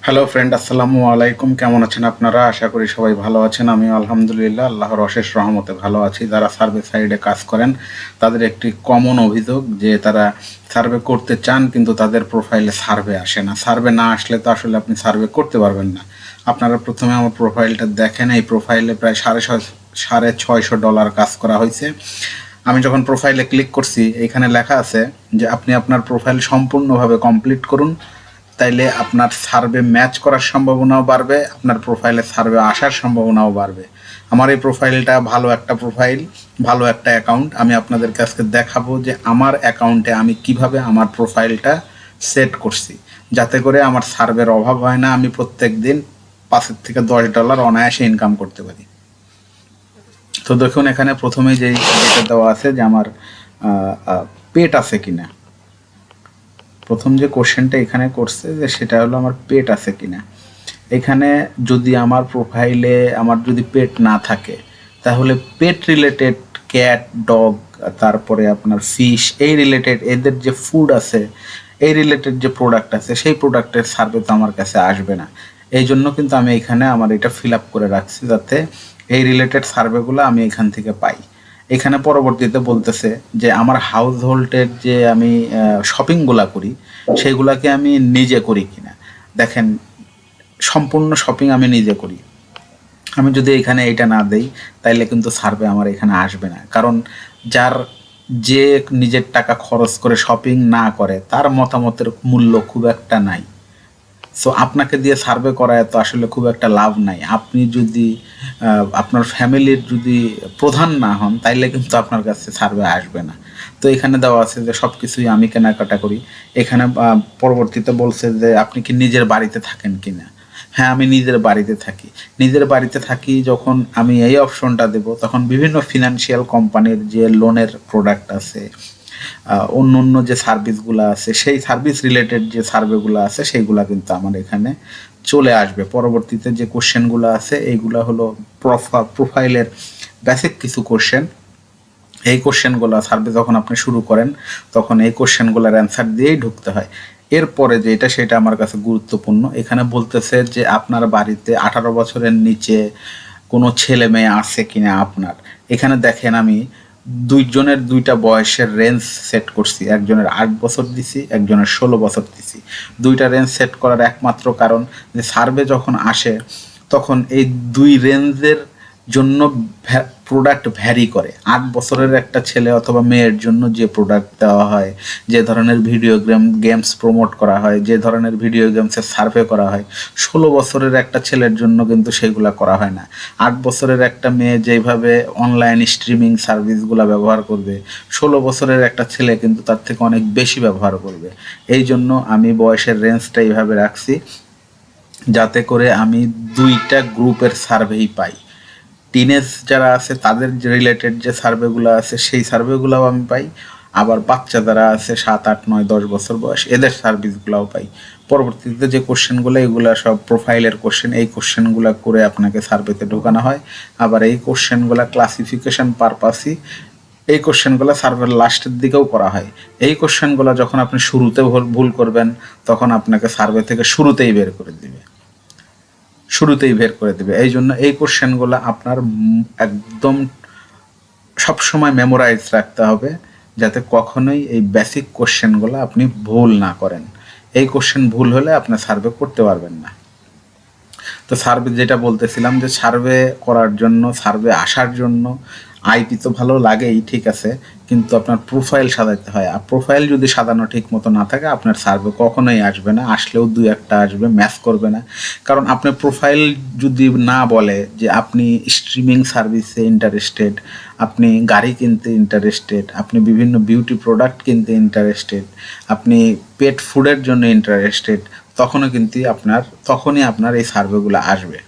Hello friend, আসসালামু আলাইকুম। কেমন আছেন আপনারা? আশা করি সবাই ভালো আছেন। আমিও আলহামদুলিল্লাহ আল্লাহর অশেষ রহমতে ভালো আছি। যারা সার্ভে সাইডে কাজ করেন তাদের একটি কমন অভিযোগ যে তারা সার্ভে করতে চান কিন্তু তাদের প্রোফাইলে সার্ভে আসে না। সার্ভে না আসলে তো আসলে আপনি সার্ভে করতে পারবেন না। আপনারা প্রথমে আমার প্রোফাইলটা দেখেন। এই প্রোফাইলে প্রায় $650 কাজ করা হয়েছে। আমি যখন প্রোফাইলে ক্লিক করছি এখানে লেখা আছে যে আপনি আপনার প্রোফাইল সম্পূর্ণভাবে কমপ্লিট করুন, তাইলে আপনার সার্ভে ম্যাচ করার সম্ভাবনাও বাড়বে, আপনার প্রোফাইলে সার্ভে আসার সম্ভাবনাও বাড়বে। আমার এই প্রোফাইলটা ভালো একটা প্রোফাইল, ভালো একটা অ্যাকাউন্ট। আমি আপনাদেরকে আজকে দেখাবো যে আমার অ্যাকাউন্টে আমি কিভাবে আমার প্রোফাইলটা সেট করছি, যাতে করে আমার সার্ভের অভাব হয় না। আমি প্রত্যেক দিন $5 থেকে $10 অনায়াসে ইনকাম করতে পারি। তো দেখুন, এখানে প্রথমে যেটা দেওয়া আছে যে আমার পেট আছে কিনা। প্রথম যে কোশ্চেনটা এখানে করছে যে সেটা হলো আমার পেট আছে কিনা। এখানে যদি আমার প্রোফাইলে আমার যদি পেট না থাকে তাহলে পেট রিলেটেড ক্যাট, ডগ, তারপরে আপনার ফিশ, এই রিলেটেড এদের যে ফুড আছে, এই রিলেটেড যে প্রোডাক্ট আছে সেই প্রোডাক্টের সার্ভে তো আমার কাছে আসবে না। এই জন্য কিন্তু আমি এখানে আমার এটা ফিল আপ করে রাখছি যাতে এই রিলেটেড সার্ভেগুলো আমি এখান থেকে পাই। এখানে পরবর্তীতে বলতেছে যে আমার হাউস হোল্ডের যে আমি শপিংগুলা করি সেইগুলাকে আমি নিজে করি কিনা। দেখেন, সম্পূর্ণ শপিং আমি নিজে করি। আমি যদি এখানে এটা না দেই তাইলে কিন্তু সার্ভে আমার এখানে আসবে না। কারণ যে নিজের টাকা খরচ করে শপিং না করে তার মতামতের মূল্য খুব একটা নাই। সো আপনাকে দিয়ে সার্ভে করায় তো আসলে খুব একটা লাভ নাই। আপনি যদি আপনার ফ্যামিলির যদি প্রধান না হন তাইলে কিন্তু আপনার কাছে সার্ভে আসবে না। তো এখানে দেওয়া আছে যে সব কিছুই আমি কেনাকাটা করি। এখানে পরবর্তীতে বলছে যে আপনি কি নিজের বাড়িতে থাকেন কিনা। হ্যাঁ, আমি নিজের বাড়িতে থাকি। নিজের বাড়িতে থাকি যখন আমি এই অপশনটা দেব তখন বিভিন্ন ফিনান্সিয়াল কোম্পানির যে লোনের প্রোডাক্ট আছে, অন্য অন্য যে সার্ভিসগুলো আছে, সেই সার্ভিস রিলেটেড যে সার্ভেগুলো আছে সেইগুলো কিন্তু আমার এখানে চলে আসবে। পরবর্তীতে যে কোশ্চেনগুলো আছে এইগুলো হলো প্রোফাইলের বেসিক কিছু কোশ্চেন। এই কোশ্চেনগুলো সার্ভে যখন আপনি শুরু করেন তখন এই কোশ্চেনগুলোর অ্যান্সার দিয়েই ঢুকতে হয়। এরপরে যেটা সেটা আমার কাছে গুরুত্বপূর্ণ। এখানে বলতেছে যে আপনার বাড়িতে 18 বছরের নিচে কোনো ছেলে মেয়ে আছে কিনা আপনার। এখানে দেখেন আমি দুইজনের দুইটা বয়সের রেঞ্জ সেট করছি। একজনের 8 বছর দিছি, একজনের 16 বছর দিছি। দুইটা রেঞ্জ সেট করার একমাত্র কারণ যে সার্ভে যখন আসে তখন এই দুই রেঞ্জের জন্য প্রোডাক্ট ভ্যারি করে। 8 বছরের একটা ছেলে অথবা মেয়ের জন্য যে প্রোডাক্ট দেওয়া হয়, যে ধরনের ভিডিও গেমস প্রমোট করা হয়, যে ধরনের ভিডিও গেমসের সার্ভে করা হয়, 16 বছরের একটা ছেলের জন্য কিন্তু সেগুলো করা হয় না। 8 বছরের একটা মেয়ে যেভাবে অনলাইন স্ট্রিমিং সার্ভিসগুলো ব্যবহার করবে, 16 বছরের একটা ছেলে কিন্তু তার থেকে অনেক বেশি ব্যবহার করবে। এই জন্য আমি বয়সের রেঞ্জটা এইভাবে রাখছি যাতে করে আমি দুইটা গ্রুপের সার্ভেই পাই। টিনেজ যারা আছে তাদের রিলেটেড যে সার্ভেগুলো আছে সেই সার্ভেগুলোও আমি পাই, আবার বাচ্চা যারা আছে 7, 8, 9, 10 বছর বয়স এদের সার্ভিসগুলোও পাই। পরবর্তীতে যে কোশ্চেনগুলো এগুলো সব প্রোফাইলের কোশ্চেন, এই কোশ্চেনগুলো করে আপনাকে সার্ভেতে ঢোকানো হয়। আবার এই কোশ্চেনগুলো ক্লাসিফিকেশন পারপাসই এই কোশ্চেনগুলো সার্ভের লাস্টের দিকেও করা হয়। এই কোশ্চেনগুলো যখন আপনি শুরুতে ভুল করবেন তখন আপনাকে সার্ভে থেকে শুরুতেই বের করে দেবে। এই জন্য এই কোশ্চেনগুলো আপনার একদম সবসময় মেমোরাইজ রাখতে হবে যাতে কখনোই এই বেসিক কোশ্চেনগুলো আপনি ভুল না করেন। এই কোশ্চেন ভুল হলে আপনি সার্ভে করতে পারবেন না। তো সার্ভে যেটা বলতেছিলাম যে সার্ভে করার জন্য, সার্ভে আসার জন্য আইপি তো ভালো লাগেই, ঠিক আছে, কিন্তু আপনার প্রোফাইল সাজাতে হয়। আর প্রোফাইল যদি সাজানো ঠিক মতো না থাকে আপনার সার্ভে কখনোই আসবে না। আসলেও দুই একটা আসবে, ম্যাচ করবে না। কারণ আপনার প্রোফাইল যদি না বলে যে আপনি স্ট্রিমিং সার্ভিসে ইন্টারেস্টেড, আপনি গাড়ি কিনতে ইন্টারেস্টেড, আপনি বিভিন্ন বিউটি প্রোডাক্ট কিনতে ইন্টারেস্টেড, আপনি পেট ফুডের জন্য ইন্টারেস্টেড, তখনই আপনার এই সার্ভেগুলো আসবে।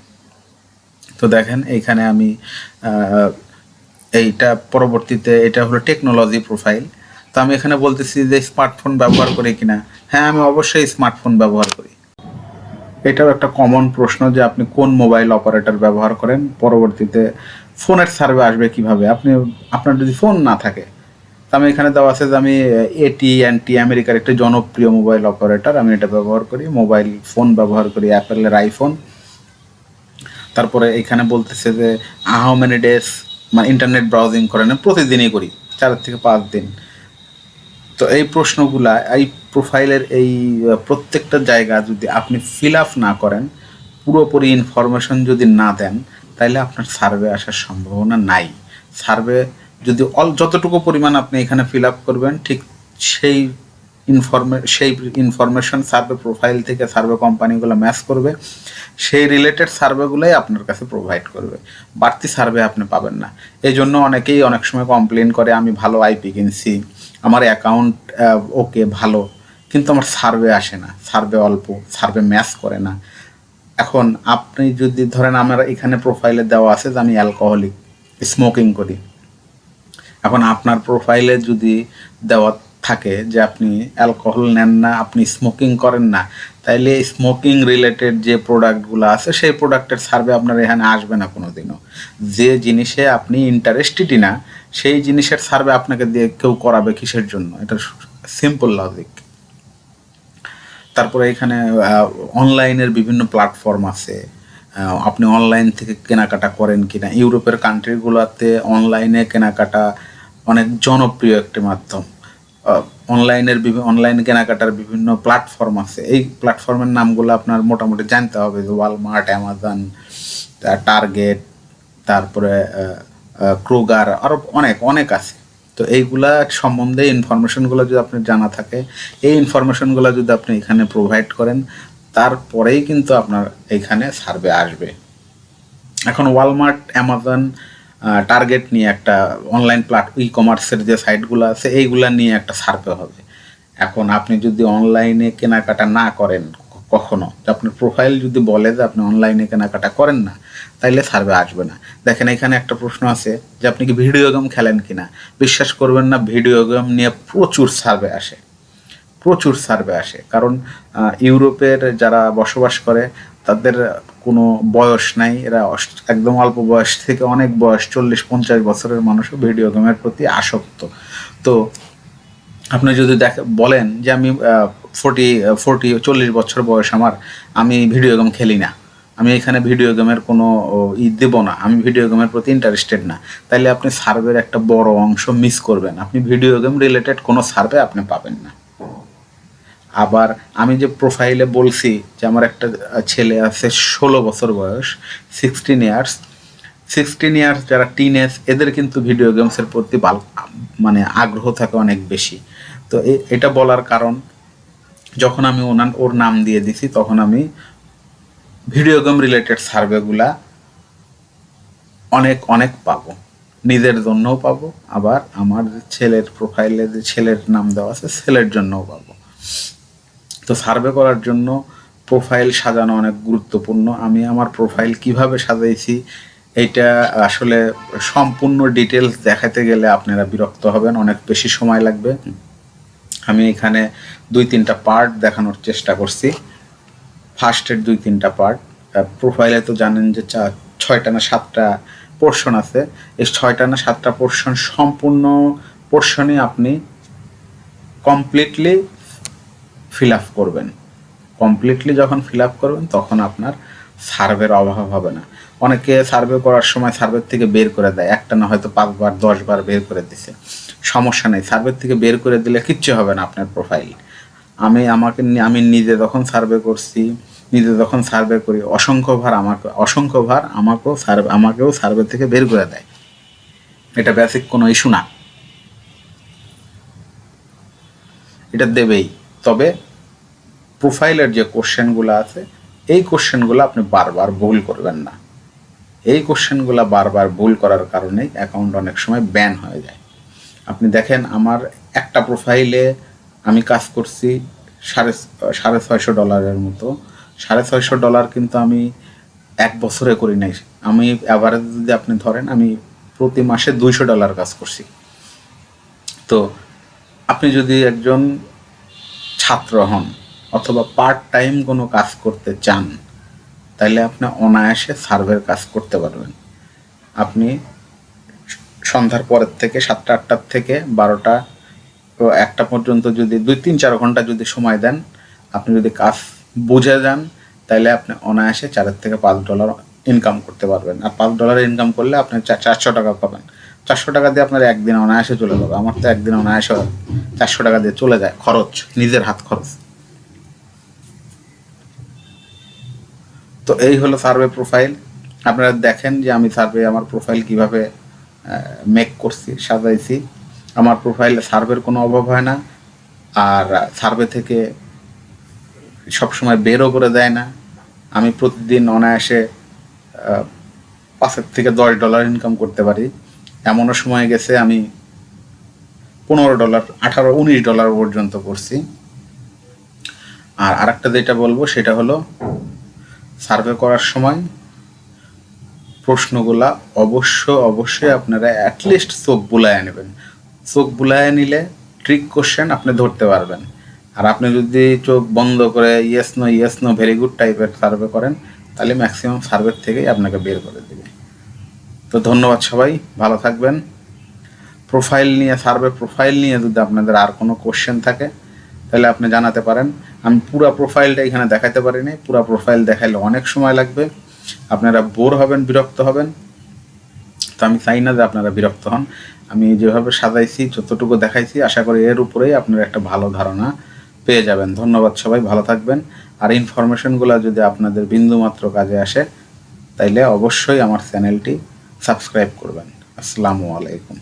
তো দেখেন এইখানে আমি এইটা পরবর্তীতে এটা হলো টেকনোলজি প্রোফাইল। তো আমি এখানে বলতেছি যে স্মার্টফোন ব্যবহার করি কিনা। হ্যাঁ, আমি অবশ্যই স্মার্টফোন ব্যবহার করি। এটাও একটা কমন প্রশ্ন যে আপনি কোন মোবাইল অপারেটর ব্যবহার করেন। পরবর্তীতে ফোনের সার্ভে আসবে কিভাবে? আপনার যদি ফোন না থাকে তো আমি এখানে দেওয়া আছে যে আমি AT&T আমেরিকার একটি জনপ্রিয় মোবাইল অপারেটর, আমি এটা ব্যবহার করি, মোবাইল ফোন ব্যবহার করি অ্যাপেলের আইফোন। তারপরে এখানে বলতেছে যে হাউ মেনি ডেজ মানে ইন্টারনেট ব্রাউজিং করেন, প্রতিদিনই করি 4 থেকে 5 দিন। তো এই প্রশ্নগুলা এই প্রোফাইলের এই প্রত্যেকটা জায়গা যদি আপনি ফিল আপ না করেন, পুরোপুরি ইনফরমেশন যদি না দেন, তাহলে আপনার সার্ভে আসার সম্ভাবনা নাই। সার্ভে যদি যতটুকু পরিমাণ আপনি এখানে ফিল আপ করবেন, ঠিক সেই ইনফরমেশন সার্ভে প্রোফাইল থেকে সার্ভে কোম্পানিগুলো ম্যাচ করবে, সেই রিলেটেড সার্ভেগুলোই আপনার কাছে প্রোভাইড করবে, বাড়তি সার্ভে আপনি পাবেন না। এই জন্য অনেকেই অনেক সময় কমপ্লেন করে আমি ভালো আইপি কিনছি, আমার অ্যাকাউন্ট ওকে ভালো, কিন্তু আমার সার্ভে আসে না, সার্ভে অল্প, সার্ভে ম্যাচ করে না। এখন আপনি যদি ধরেন আমার এখানে প্রোফাইলে দেওয়া আছে যে আমি অ্যালকোহলিক, স্মোকিং করি। এখন আপনার প্রোফাইলে যদি দেওয়া থাকে যে আপনি অ্যালকোহল নেন না, আপনি স্মোকিং করেন না, তাইলে স্মোকিং রিলেটেড যে প্রোডাক্টগুলো আছে সেই প্রোডাক্টের সার্ভে আপনার এখানে আসবে না কোনো দিনও। যে জিনিসে আপনি ইন্টারেস্টেডই না, সেই জিনিসের সার্ভে আপনাকে দিয়ে কেউ করাবে কিসের জন্য? এটা সিম্পল লজিক। তারপরে এখানে অনলাইনের বিভিন্ন প্ল্যাটফর্ম আছে, আপনি অনলাইন থেকে কেনাকাটা করেন কিনা। ইউরোপের কান্ট্রিগুলোতে অনলাইনে কেনাকাটা অনেক জনপ্রিয় একটি মাধ্যম। অনলাইন কেনাকাটার বিভিন্ন প্ল্যাটফর্ম আছে, এই প্ল্যাটফর্মের নামগুলো আপনার মোটামুটি জানতে হবে, যে ওয়ালমার্ট, অ্যামাজন, টার্গেট, তারপরে ক্রোগার, আরও অনেক অনেক আছে। তো এইগুলা সম্বন্ধে ইনফরমেশনগুলো যদি আপনার জানা থাকে, এই ইনফরমেশনগুলো যদি আপনি এখানে প্রোভাইড করেন, তারপরেই কিন্তু আপনার এইখানে সার্ভে আসবে। এখন ওয়ালমার্ট, অ্যামাজন, টার্গেট নিয়ে একটা অনলাইন ই কমার্সের যে সাইটগুলো আছে, এইগুলা নিয়ে একটা সার্ভে হবে। এখন আপনি যদি অনলাইনে কেনাকাটা না করেন কখনো, আপনার প্রোফাইল যদি বলে যে আপনি অনলাইনে কেনাকাটা করেন না, তাইলে সার্ভে আসবে না। দেখেন এখানে একটা প্রশ্ন আছে যে আপনি কি ভিডিও গেম খেলেন কিনা। বিশ্বাস করবেন না, ভিডিও গেম নিয়ে প্রচুর সার্ভে আসে, প্রচুর সার্ভে আসে। কারণ ইউরোপের যারা বসবাস করে তাদের কোনো বয়স নাই, এরা একদম অল্প বয়স থেকে অনেক বয়স 40-50 বছরের মানুষও ভিডিও গেমের প্রতি আসক্ত। তো আপনি যদি বলেন যে আমি 40 বছর বয়স আমার, আমি ভিডিও গেম খেলি না, আমি এখানে ভিডিও গেমের কোনো দেব না, আমি ভিডিও গেমের প্রতি ইন্টারেস্টেড না, তাইলে আপনি সার্ভের একটা বড় অংশ মিস করবেন, আপনি ভিডিও গেম রিলেটেড কোনো সার্ভে আপনি পাবেন না। আবার আমি যে প্রোফাইলে বলছি যে আমার একটা ছেলে আছে 16 বছর বয়স, 16 ইয়ার্স যারা টিনেজ, এদের কিন্তু ভিডিও গেমসের প্রতি মানে আগ্রহ থাকে অনেক বেশি। তো এটা বলার কারণ, যখন আমি ওর নাম দিয়ে দিছি, তখন আমি ভিডিও গেম রিলেটেড সার্ভেগুলা অনেক অনেক পাবো, নিজের জন্যও পাবো, আবার আমার যে ছেলের প্রোফাইলে যে ছেলের নাম দেওয়া আছে ছেলের জন্যও পাবো। তো সার্ভে করার জন্য প্রোফাইল সাজানো অনেক গুরুত্বপূর্ণ। আমি আমার প্রোফাইল কিভাবে সাজাইছি এইটা আসলে সম্পূর্ণ ডিটেলস দেখাতে গেলে আপনারা বিরক্ত হবেন, অনেক বেশি সময় লাগবে। আমি এখানে 2-3টা পার্ট দেখানোর চেষ্টা করছি। ফার্স্টের 2-3টা পার্ট, প্রোফাইলে তো জানেন যে 6টা না 7টা পোর্শন আছে। এই 6টা না 7টা পোর্শন, সম্পূর্ণ পোর্শনই আপনি কমপ্লিটলি ফিল আপ করবেন। কমপ্লিটলি যখন ফিল আপ করবেন, তখন আপনার সার্ভের অভাব হবে না। অনেকে সার্ভে করার সময় সার্ভের থেকে বের করে দেয়, একটা না হয়তো 5 বার 10 বার বের করে দিছে, সমস্যা নেই, সার্ভের থেকে বের করে দিলে কিচ্ছু হবে না আপনার প্রোফাইল। আমি নিজে যখন সার্ভে করছি, নিজে যখন সার্ভে করি, অসংখ্যবার আমাকেও সার্ভে থেকে বের করে দেয়। এটা বেসিক কোনো ইস্যু না, এটা দেবেই। তবে প্রোফাইলের যে কোশ্চেনগুলো আছে, এই কোশ্চেনগুলো আপনি বারবার ভুল করবেন না। এই কোশ্চেনগুলো বারবার ভুল করার কারণেই অ্যাকাউন্ট অনেক সময় ব্যান হয়ে যায়। আপনি দেখেন আমার একটা প্রোফাইলে আমি কাজ করছি $650 মতো। $650 কিন্তু আমি 1 বছরে করি নাই। আমি অ্যাভারেজ যদি আপনি ধরেন, আমি প্রতি মাসে $200 কাজ করছি। তো আপনি যদি একজন ছাত্র হন অথবা পার্ট টাইম কোনো কাজ করতে চান, তাহলে আপনি অনায়াসে সার্ভের কাজ করতে পারবেন। আপনি সন্ধ্যার পরের থেকে 7টা 8টার থেকে 12টা 1টা পর্যন্ত যদি 2-3-4 ঘন্টা যদি সময় দেন, আপনি যদি কাজ বুঝে যান, তাহলে আপনি অনায়াসে $4 থেকে $5 ইনকাম করতে পারবেন। আর $5 ইনকাম করলে আপনি 400 টাকা পাবেন। 400 টাকা দিয়ে আপনার একদিন অনায়াসে চলে যাবে। আমার তো একদিন অনায়াসে 400 টাকা দিয়ে চলে যায়, খরচ, নিজের হাত খরচ। তো এই হলো সার্ভে প্রোফাইল। আপনারা দেখেন যে আমি আমার প্রোফাইল কিভাবে মেক করছি, সাজাইছি। আমার প্রোফাইলে সার্ভের কোনো অভাব হয় না, আর সার্ভে থেকে সবসময় বেরও করে দেয় না। আমি প্রতিদিন অনায়াসে $5 থেকে $10 ইনকাম করতে পারি। এমনও সময় গেছে আমি $15, $18, $19 পর্যন্ত করছি। আর আরেকটা যেটা বলবো সেটা হলো, সার্ভে করার সময় প্রশ্নগুলা অবশ্যই আপনারা অ্যাটলিস্ট চোখ বুলায় নেবেন। চোখ বুলায় নিলে ট্রিক কোশ্চেন আপনি ধরতে পারবেন। আর আপনি যদি চোখ বন্ধ করে ইয়েস নো ভেরি গুড টাইপের সার্ভে করেন, তাহলে ম্যাক্সিমাম সার্ভের থেকেই আপনাকে বের করে দেবে। তো ধন্যবাদ সবাই, ভালো থাকবেন। সার্ভে প্রোফাইল নিয়ে যদি আপনাদের আর কোনো কোশ্চেন থাকে, তাহলে আপনি জানাতে পারেন। আমি পুরো প্রোফাইলটা এখানে দেখাতে পারিনি, পুরো প্রোফাইল দেখাইলে অনেক সময় লাগবে, আপনারা বোর হবেন, বিরক্ত হবেন। তো আমি চাই না যে আপনারা বিরক্ত হন। আমি যেভাবে সাজাইছি, যতটুকু দেখাইছি, আশা করি এর উপরেই আপনারা একটা ভালো ধারণা পেয়ে যাবেন। ধন্যবাদ সবাই, ভালো থাকবেন। আর ইনফরমেশনগুলো যদি আপনাদের বিন্দুমাত্র কাজে আসে, তাইলে অবশ্যই আমার চ্যানেলটি সাবস্ক্রাইব করবেন। আসসালামু আলাইকুম।